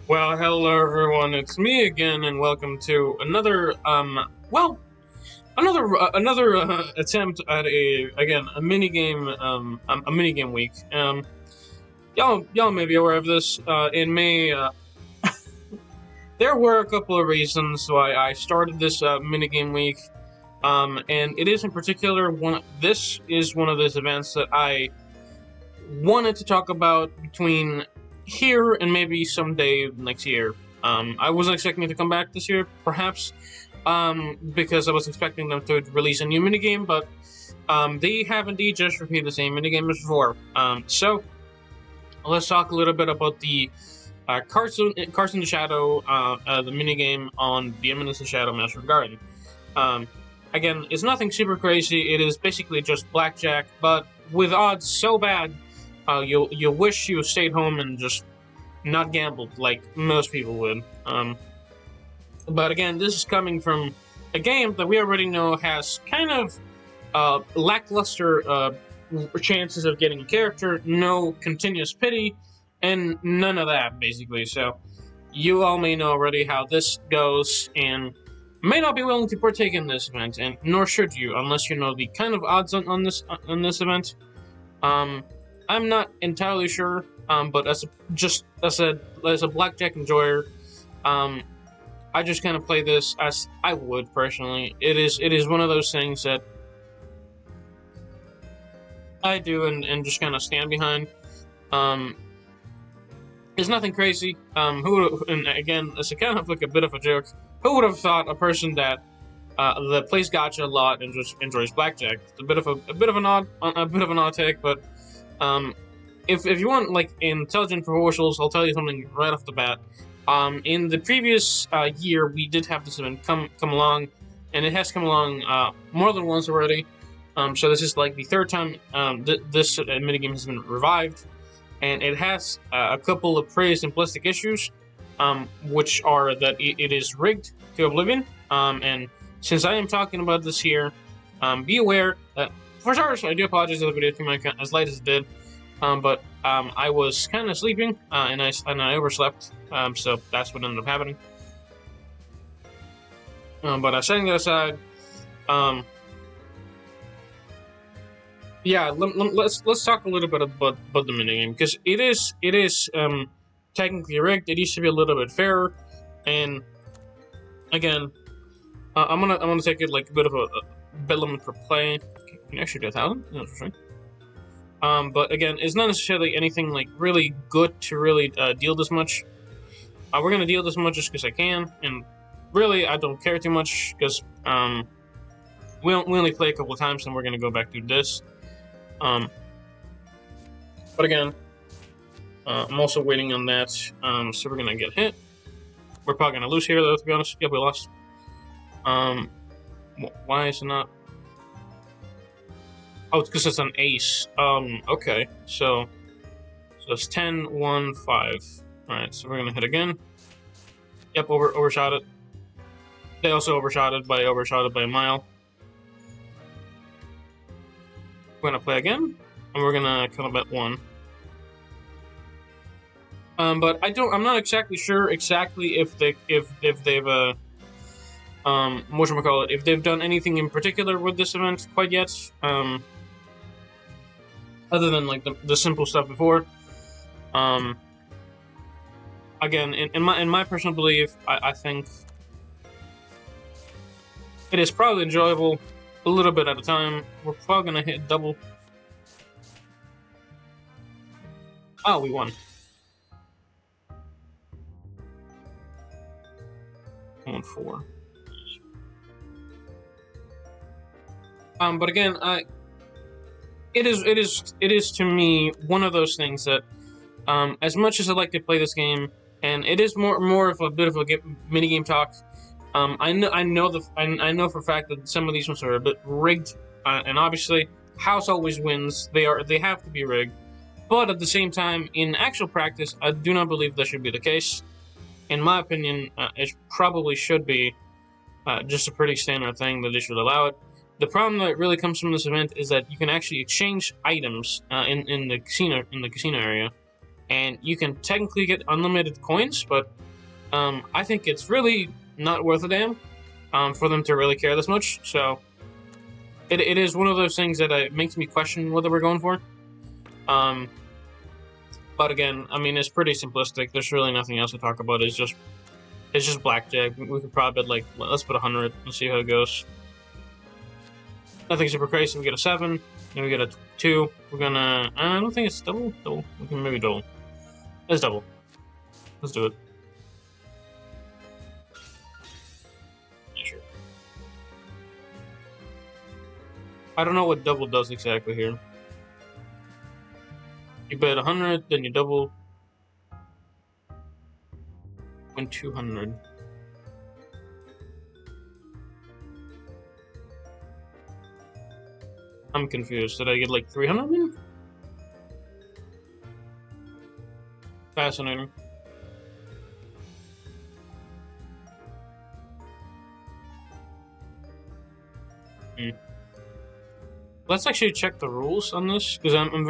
Well, hello everyone, it's me again, and welcome to another, another attempt at a minigame, a minigame week. Y'all may be aware of this. In May, there were a couple of reasons why I started this minigame week. And it is in particular this is one of those events that I wanted to talk about between here and maybe someday next year. I wasn't expecting it to come back this year, perhaps, because I was expecting them to release a new minigame, but they have indeed just repeated the same minigame as before. So let's talk a little bit about the Cards in the Shadow, the minigame on the Eminence and Shadow Master Garden. Again, it's nothing super crazy. It is basically just blackjack, but with odds so bad, you'll wish you stayed home and just not gambled like most people would. But again, this is coming from a game that we already know has kind of lackluster chances of getting a character, no continuous pity, and none of that, basically. So you all may know already how this goes, and may not be willing to partake in this event, and nor should you, unless you know the kind of odds on this event. I'm not entirely sure, but as a blackjack enjoyer, I just kind of play this as I would personally. It is one of those things that I do and just kind of stand behind. It's nothing crazy. And again, it's a kind of like a bit of a joke. Who would have thought a person that plays Gacha a lot and just enjoys blackjack? It's a bit of an odd take, but if you want like intelligent proposals, I'll tell you something right off the bat. In the previous year, we did have this event come along, and it has come along more than once already. So this is like the third time this minigame has been revived, and it has a couple of pretty simplistic issues, which are that it is rigged to oblivion. And since I am talking about this here, be aware that, for starters, I do apologize that the video came out as late as it did, but I was kind of sleeping, and I overslept, so that's what ended up happening. But setting that aside, yeah, let's talk a little bit about the minigame, because it is technically rigged. It used to be a little bit fairer, and again, I'm gonna take it like a bit of a bet limit per play. Can you actually do 1,000? That's for sure. But again, it's not necessarily anything like really good to really deal this much. We're gonna deal this much just because I can, and really I don't care too much because we only play a couple of times, and we're gonna go back to this. But again, I'm also waiting on that. So we're gonna get hit. We're probably gonna lose here, though. To be honest, yeah, we lost. Why is it not? Oh, it's because it's an ace. Okay, so it's 10, 1, 5. Alright, so we're gonna hit again. Yep, overshot it. They also overshot it by a mile. We're gonna play again, and we're gonna kind of bet 1. But I'm not exactly sure if they've whatchamacallit, if they've done anything in particular with this event quite yet. Other than like the simple stuff before. Again, in my personal belief, I think it is probably enjoyable a little bit at a time. We're probably gonna hit double. Oh, we won. 1-4. But again, it is to me one of those things that, as much as I like to play this game, and it is more of a bit of a minigame talk. I know for a fact that some of these ones are a bit rigged, and obviously house always wins. They have to be rigged, but at the same time, in actual practice, I do not believe that should be the case. In my opinion, it probably should be just a pretty standard thing that they should allow it. The problem that really comes from this event is that you can actually exchange items in the casino area. and you can technically get unlimited coins, but I think it's really not worth a damn for them to really care this much. So it is one of those things that makes me question whether we're going for. But again, I mean, it's pretty simplistic. There's really nothing else to talk about. It's just blackjack. We could probably bet, like, let's put 100 and see how it goes. Nothing super crazy. We get a 7, then we get a 2. We're gonna. I don't think it's double. Double. We can maybe double. It's double. Let's do it. Yeah, sure. I don't know what double does exactly here. You bet 100, then you double. Win 200. I'm confused. Did I get like 300 then? Fascinating. Let's actually check the rules on this, because I'm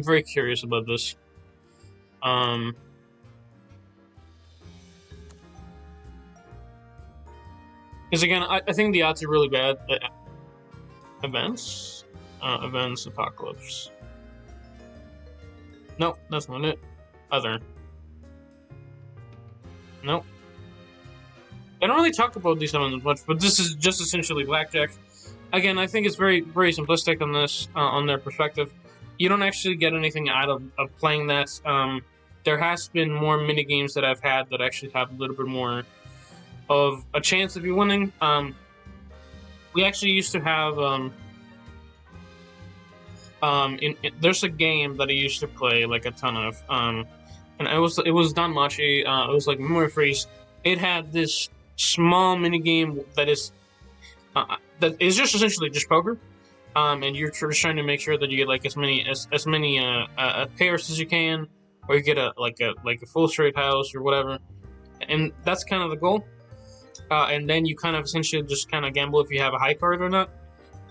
very curious about this. Because again, I think the odds are really bad. Events, apocalypse. Nope, that's not it. Other. Nope. I don't really talk about these summons much, but this is just essentially blackjack. Again, I think it's very simplistic on this, on their perspective. You don't actually get anything out of playing that. There has been more minigames that I've had that actually have a little bit more of a chance of you winning. We actually used to have there's a game that I used to play like a ton of, and it was Danmachi. It was like Memory Freeze. It had this small mini game that is just essentially just poker, and you're just trying to make sure that you get like as many pairs as you can, or you get a full straight house or whatever, and that's kind of the goal. And then you kind of essentially just kind of gamble if you have a high card or not.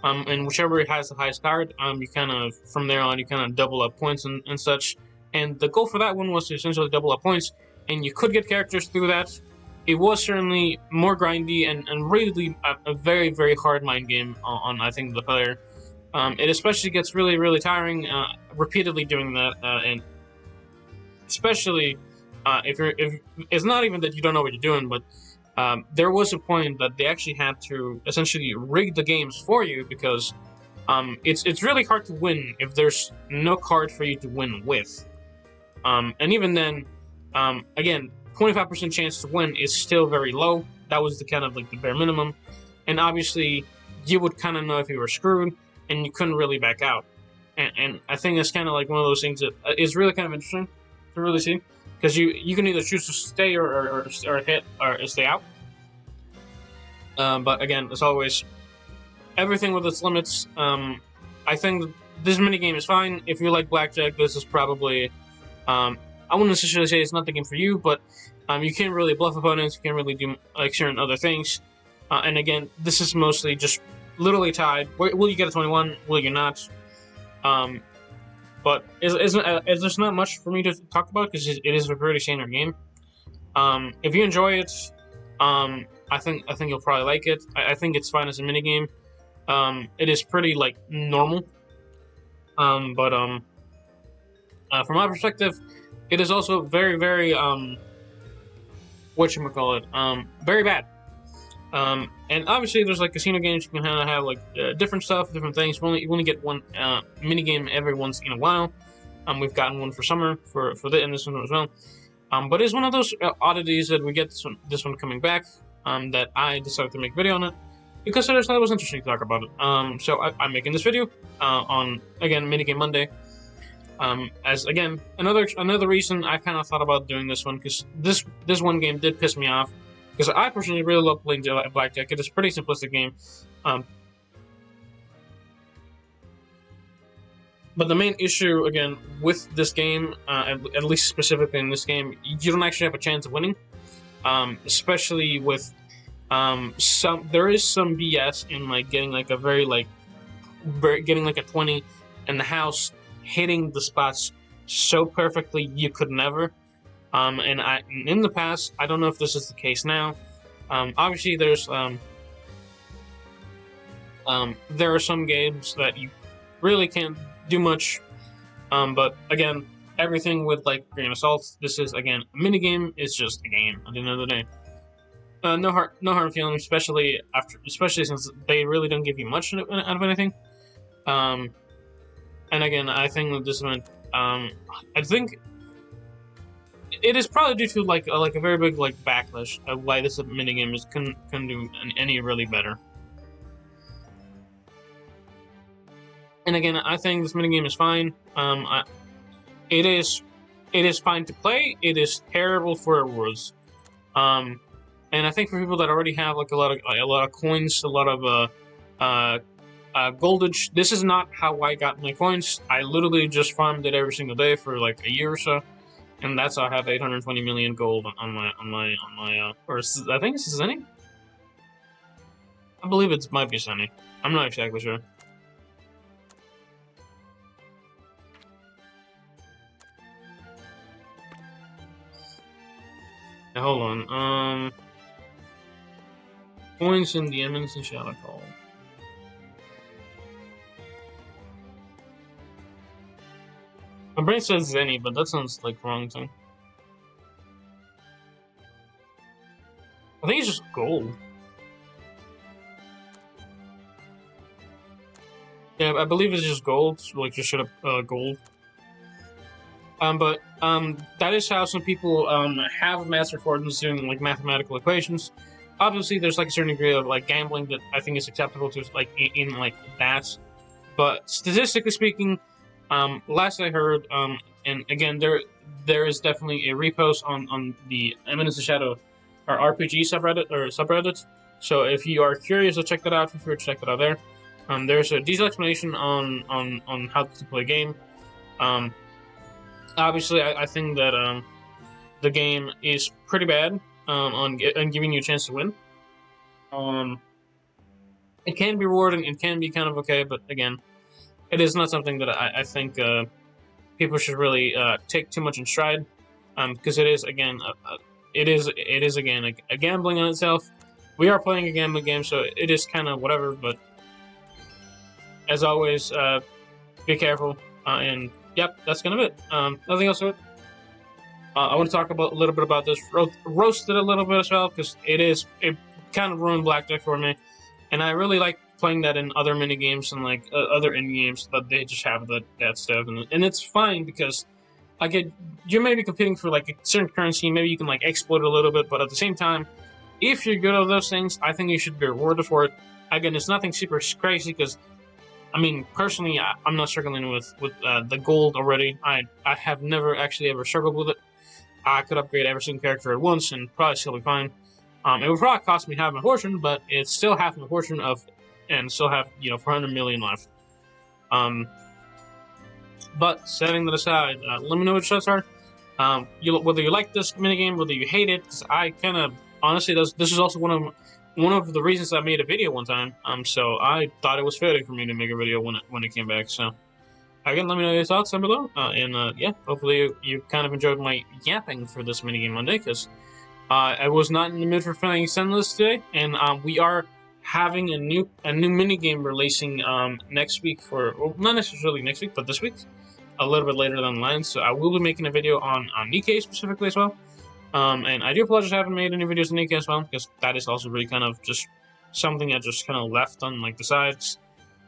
And whichever has the highest card, you kind of, from there on, you kind of double up points and such. And the goal for that one was to essentially double up points, and you could get characters through that. It was certainly more grindy and really a very hard mind game on I think the player. It especially gets really tiring repeatedly doing that, and especially if it's not even that you don't know what you're doing, but there was a point that they actually had to essentially rig the games for you, because it's really hard to win if there's no card for you to win with. And even then, again, 25% chance to win is still very low. That was the kind of like the bare minimum. And obviously, you would kind of know if you were screwed, and you couldn't really back out. And I think that's kind of like one of those things that is really kind of interesting to really see. Because you can either choose to stay or hit or stay out. But again, as always, everything with its limits. I think this minigame is fine. If you like blackjack, this is probably... I wouldn't necessarily say it's not the game for you, but you can't really bluff opponents. You can't really do like certain other things. And again, this is mostly just literally tied. Will you get a 21? Will you not? But there's not much for me to talk about, because it is a pretty standard game. If you enjoy it, I think you'll probably like it. I think it's fine as a minigame. It is pretty like normal. But from my perspective, it is also very whatchamacallit, very bad. And obviously there's like casino games. You can kind of have like different stuff, different things. You only get one minigame every once in a while. We've gotten one for summer for this one as well. But it's one of those oddities that we get this one coming back, that I decided to make a video on it, because I just thought it was interesting to talk about it. So I'm making this video on, again, Minigame Monday. As again, another reason I kind of thought about doing this one, because this one game did piss me off, because I personally really love playing blackjack. It is a pretty simplistic game. But the main issue, again, with this game, at least specifically in this game, you don't actually have a chance of winning. Especially with there is some BS in like getting like getting like a 20 and the house hitting the spots so perfectly you could never. And in the past, I don't know if this is the case now. Obviously, there are some games that you really can't do much. But again, everything with like grain of salt. This is again a minigame. It's just a game at the end of the day. No hard feelings, especially since they really don't give you much out of anything. And again, I think that this event, I think it is probably due to like a very big like backlash of why this minigame can do any really better. And again, I think this minigame is fine. It is fine to play. It is terrible for rewards. And I think for people that already have like a lot of coins, a lot of goldage, this is not how I got my coins. I literally just farmed it every single day for like a year or so, and that's how I have 820 million gold on my or I think this is Zenny. I believe it might be Zenny. I'm not exactly sure. Now, hold on. Coins in the Eminence and Shadow Call. My brain says Zenny, but that sounds like wrong thing. I think it's just gold. Yeah, I believe it's just gold, like just straight up gold. But that is how some people have master fortunes doing like mathematical equations. Obviously, there's like a certain degree of like gambling that I think is acceptable to like in like that. But statistically speaking, last I heard, and again, there is definitely a repost on the Eminence and Shadow or RPG subreddit. So if you are curious to check that out, feel free to check that out there. There's a detailed explanation on how to play a game. Obviously, I think that the game is pretty bad on giving you a chance to win. It can be rewarding, it can be kind of okay, but again, it is not something that I think people should really take too much in stride, because it is again a gambling on itself. We are playing a gambling game, so it is kind of whatever. But as always, be careful. And yep, that's kind of it. Nothing else to it. I want to talk a little bit about this. Roasted a little bit as well, because it kind of ruined Blackjack for me, and I really like playing that in other mini games and like other indie games that they just have that stuff, and it's fine because you may be competing for like a certain currency, maybe you can like exploit it a little bit, but at the same time, if you're good at those things, I think you should be rewarded for it. Again, it's nothing super crazy because, I mean, personally, I'm not struggling with the gold already. I have never actually ever struggled with it. I could upgrade every single character at once and probably still be fine. It would probably cost me half my fortune, but it's still half my fortune and still have 400 million left. But setting that aside, let me know what your thoughts are. Whether you like this minigame, whether you hate it. Because I kind of honestly, this is also one of the reasons I made a video one time. So I thought it was fitting for me to make a video when it came back. So again, let me know your thoughts down below. Yeah, hopefully you kind of enjoyed my yapping for this minigame Monday, because I was not in the mood for playing zenless today, and we are having a new minigame releasing next week well, not necessarily next week, but this week, a little bit later down the line. So I will be making a video on nikke specifically as well. And I do apologize I haven't made any videos on nikke as well, because that is also really kind of just something I just kind of left on like the sides.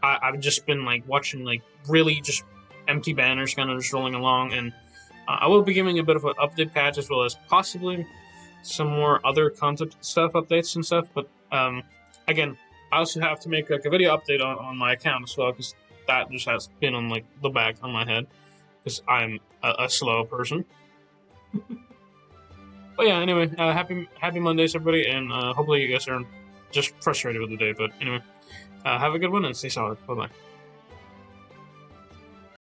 I've just been like watching like really just empty banners kind of just rolling along, and I will be giving a bit of an update patch as well as possibly some more other content stuff, updates and stuff. But again, I also have to make like a video update on my account as well, because that just has been on like the back of my head, because I'm a slow person. But yeah, anyway, happy Mondays, everybody, and hopefully you guys are just frustrated with the day. But anyway, have a good one and stay solid. Bye bye.